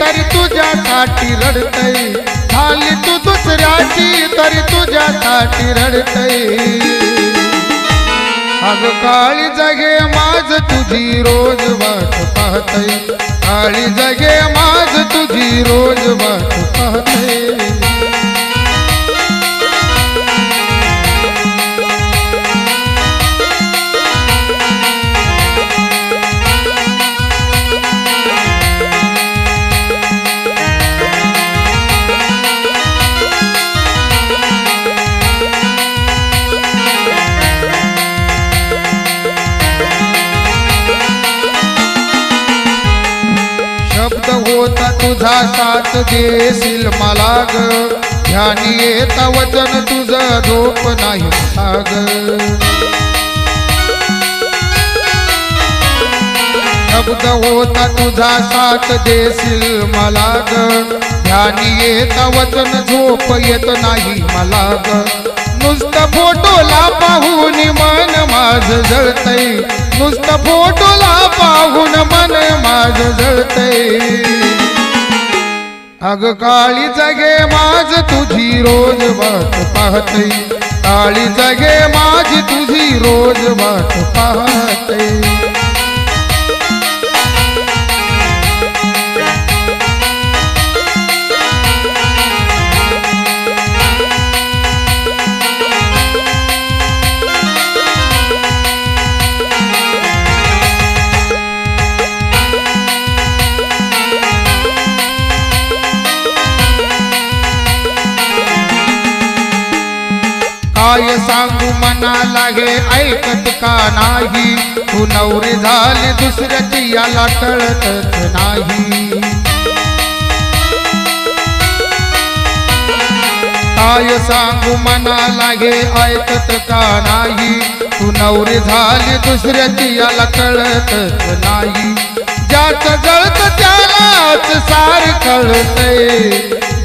तरी तुझ्यासाठी रडतय, झाली तू दुसऱ्याची तरी तुझ्यासाठी रडतय। अग काळी जगे माझ तुझी रोज वाट पाहतय, काळी जगे माझ तुझी रोज वाट पाहतय। होता तुझा साथ देशील मला ग, ध्यानी येता वचन तुझं झोप नाही लाग। शब्द होता तुझा साथ देशील मला ग, ध्यानी येता वचन झोप येत नाही मला ग। नुसतं फोटोला पाहून मन माझ जळतय, नुसतं फोटोला पाहून मन माझ जळतय। अग काळी जगे माझ तुझी रोज वाट पाहतय, काळी जगे माझी तुझी रोज वाट पाहतय। काय सांगू मनाला हे ऐकत का नाही, तू नवरी झाली दुसऱ्याची याला कळतच नाही। काय सांगू मनाला हे ऐकत का नाही, तू नवरी झाली दुसऱ्याची याला कळतच नाही। ज्याच जळत त्यालाच सार कळतय,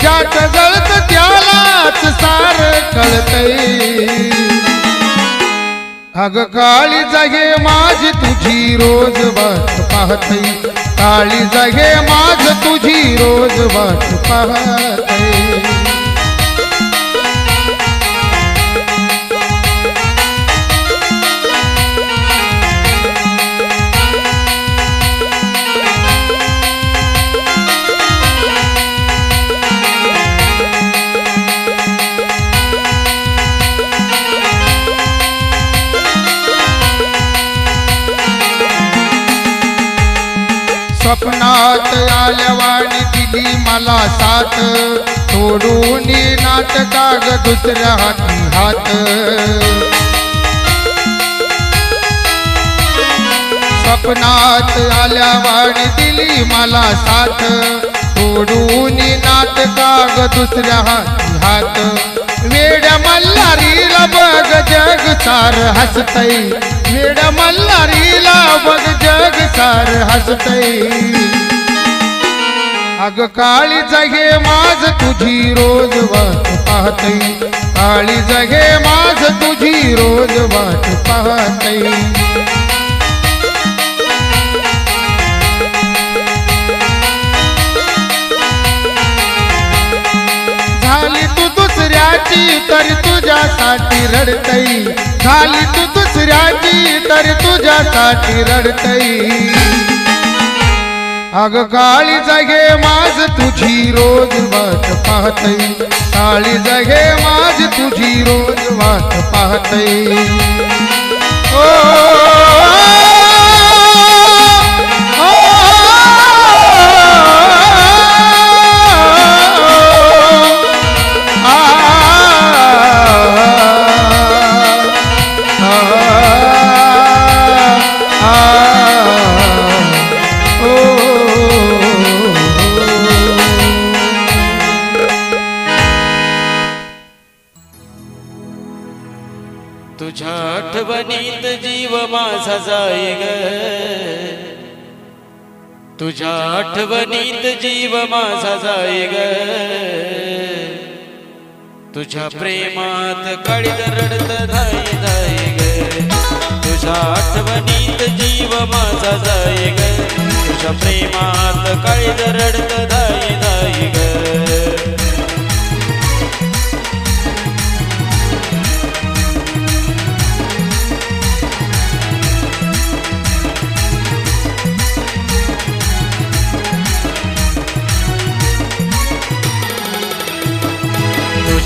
ज्याच जळत त्यालाच सार कळतय। अग काळी जगे माझी तुझी रोज वाट पाहतय, काळी जगे माझ तुझी रोज वाट पाहतय। स्वप्नात आल्यावाणी दिली मला साथ, सोडून नाटका ग दुसऱ्या हाती हात। स्वप्नात आल्यावाणी दिली मला साथ, सोडून नाटका ग दुसऱ्या हाती हात। वेड्या मल्हारीला बघ जग सार हसतय, वेड्या मल्हारीला बघ जग सार हसतय। अग काळी जगे माझ तुझी रोज वाट पाहतय, काळी जगे माझ तुझी रोज वाट पाहतय। झाली तू दुसऱ्याची तरी तुझ्यासाठी रडतय, झाली तू दुसऱ्याची तरी तुझ्यासाठी रडतय। अग काळी जगे माझ तुझी रोज वाट पाहतय, काळी जगे माझ तुझी रोज वाट पाहतय। तुझ्या आठवणीत जीव माझा जाई ग, तुझ्या आठवणीत जीव माझा जाई ग। तुझ्या प्रेमात काळीज रडत धाई धाई ग, तुझ्या आठवणीत जीव माझा जाई ग। तुझ्या प्रेमात काळीज रडत धाई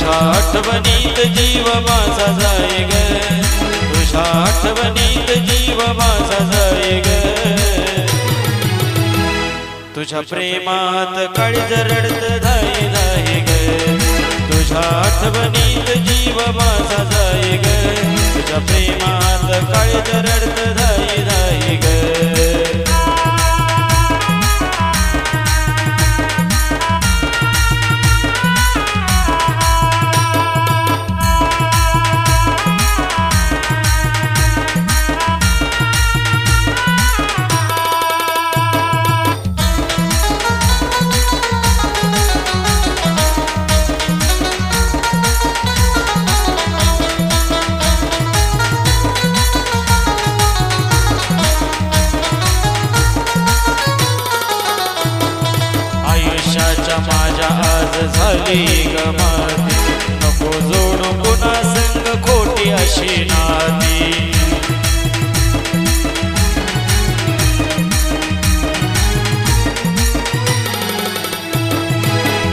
तुझ्या आठवणीत जीव माझा जाई ग, तुझ्या आठवणीत जीव माझा जाई ग, तुझ्या प्रेमात काळीज रडत धाई धाई ग, तुझ्या आठवणीत जीव माझा जाई ग, तुझ्या प्रेमात काळीज रडत धाई धाई ग. माझ्या आज झाली गमाती, नको जोडू पुन्हा संग खोटी अशी नाती.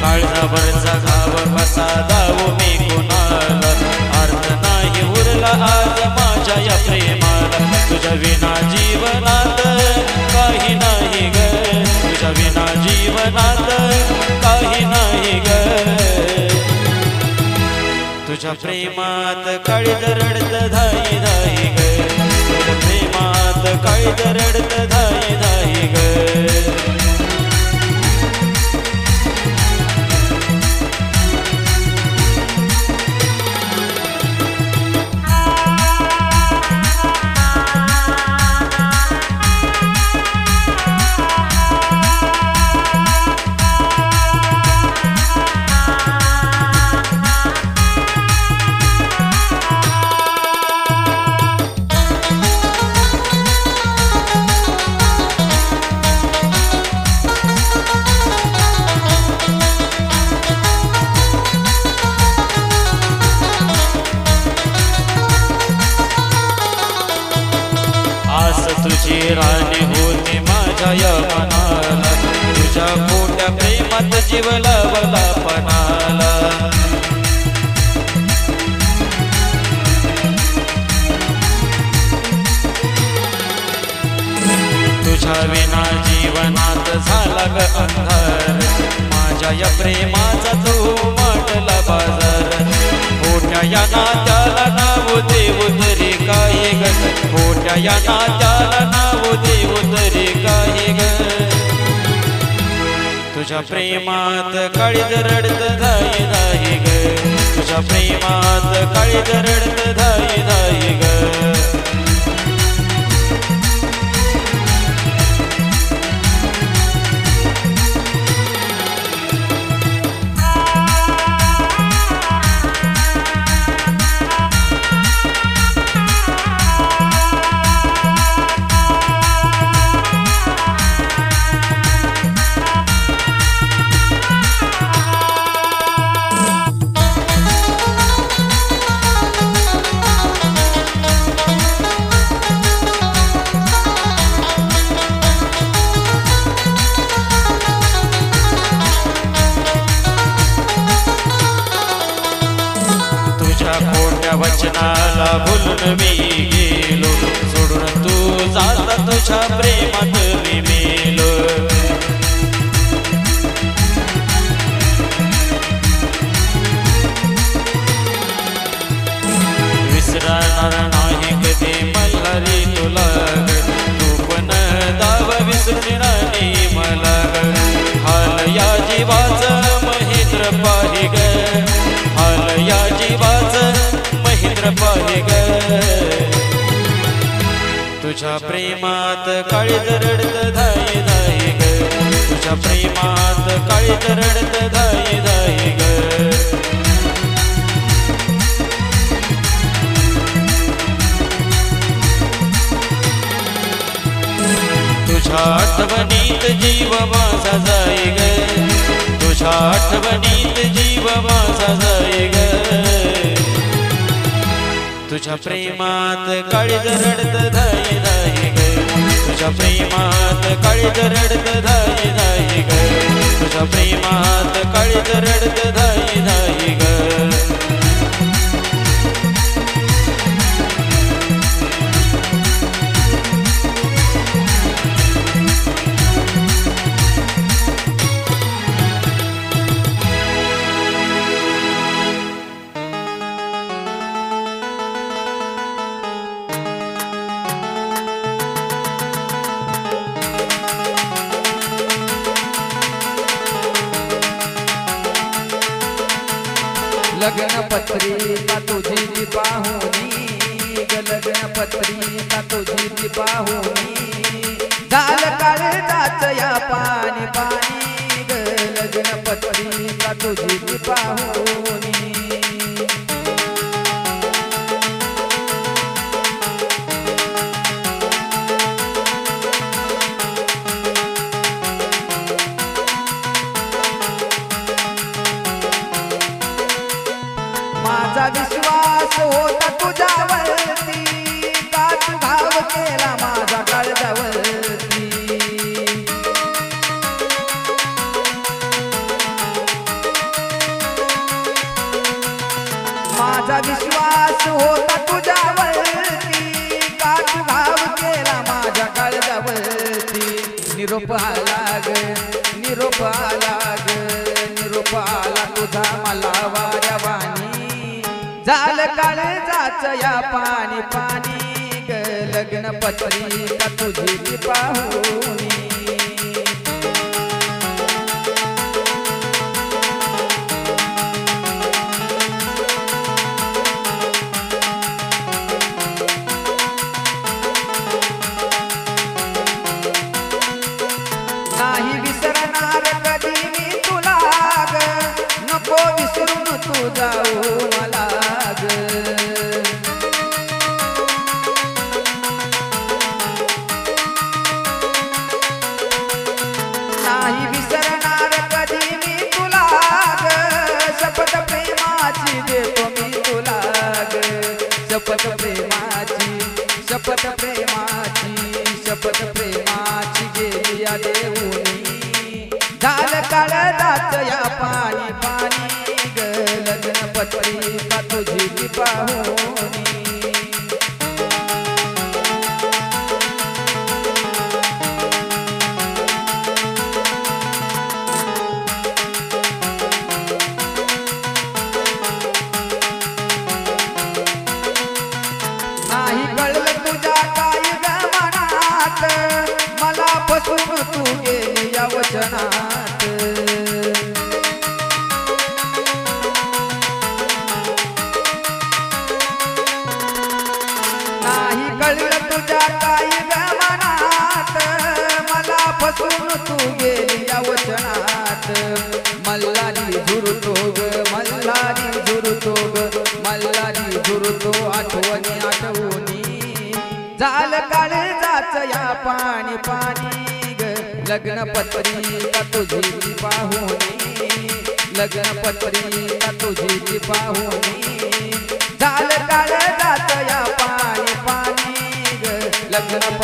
काळजावरचा घाव कसा दावू मी कुणाला, अर्थ नाही उरला आज माझ्या या प्रेमाला, तुझ्या विना जीवनात काही नाही ग, तुझ्या विना जीवनात काही नाही ग, तुझ्या प्रेमात काळीज रडत धाई धाई ग, तुझ्या प्रेमात काळीज रडत धाई धाई ग. तुझी राणी होती माझ्या या मनाला, तुझ्या मोठ्या प्रेमात जीव लावला पणाला. तुझ्या विना जीवनात झाला ग अंधार, माझ्या या प्रेमाचा तो माटला बाजार. मोठ्या या नात्याला नाव देऊ तरी काय ग, मोठ्या या नात्याला नाव देऊ तरी काय ग, तुझ्या प्रेमात काळीज रडत धाई धाई ग, तुझ्या प्रेमात काळीज रडत धाई धाई ग. वचनाला भुलून मी गेलो, सोडून तू जाता तुझ्या प्रेमात मी मेलो. विसरणार नाही कधी मल्हारी तुला, तू पण दाव विसरून नाही मला. हाल या जीवाचं महेंद्र पाही ग, हाल या जीवाचं महेंद्र पाही ग, तुझ्या प्रेमात काळीज रडत धाई धाई ग, तुझ्या प्रेमात काळीज रडत धाई धाई ग. तुझ्या आठवणीत जीव माझा जाई ग, तुझ्या आठवणीत जीव माझा जाई ग, तुझ्या प्रेमात काळीज रडत धाई धाई ग, तुझ्या प्रेमात काळीज रडत धाई धाई ग, तुझ्या प्रेमात काळीज रडत धाई धाई ग. लग्न पत्रिका तुझी पाहुनी ग लग्न पत्रिका तुझी पाहुनी झालं काळजाच या पाणी पाणी ग लग्न पत्रिका तुझी पाहुनी माझा विश्वास होता तुझ्यावरती का तू घाव केला माझा काळजावरती माझा विश्वास होता तुझ्यावरती का तू घाव केला माझ्या काळजावरती निरोप आला ग निरोप आला ग निरोप आला तुझा मला वाऱ्यावानी झालं काळजाच या पाणी पाणी ग लग्न पत्रिका तुझी पाहुनी नाही विसरणार कधी मी तुला ग नको विसरून तू जाऊ मला ग नाही विसरणार कधी मी तुला ग शपथ प्रेमाची देतो मी तुला ग शपथ प्रेमाची शपथ प्रेमाची शपथ प्रेमाची गेली या देऊनी झालं काळजाच या पाणी पाणी ग लग्न पत्रिका तुझी पाहुनी नाही कळलं तुझ्या काय ग मनात मला फसवून तू गेली या वचनात नाही कळलं तुझ्या काय ग मनात मला फसवून तू गेली या वचनात मल्हारी झुरतो ग मल्हारी झुरतो ग मल्हारी झुरतो आठवणी आठवणी झालं काळजाच या पाणी पाणी ग लग्न पत्रिका तुझी पाहुनी लग्न पत्रिका तुझी पाहुनी झालं काळजाच या पाणी पाणी ग लग्न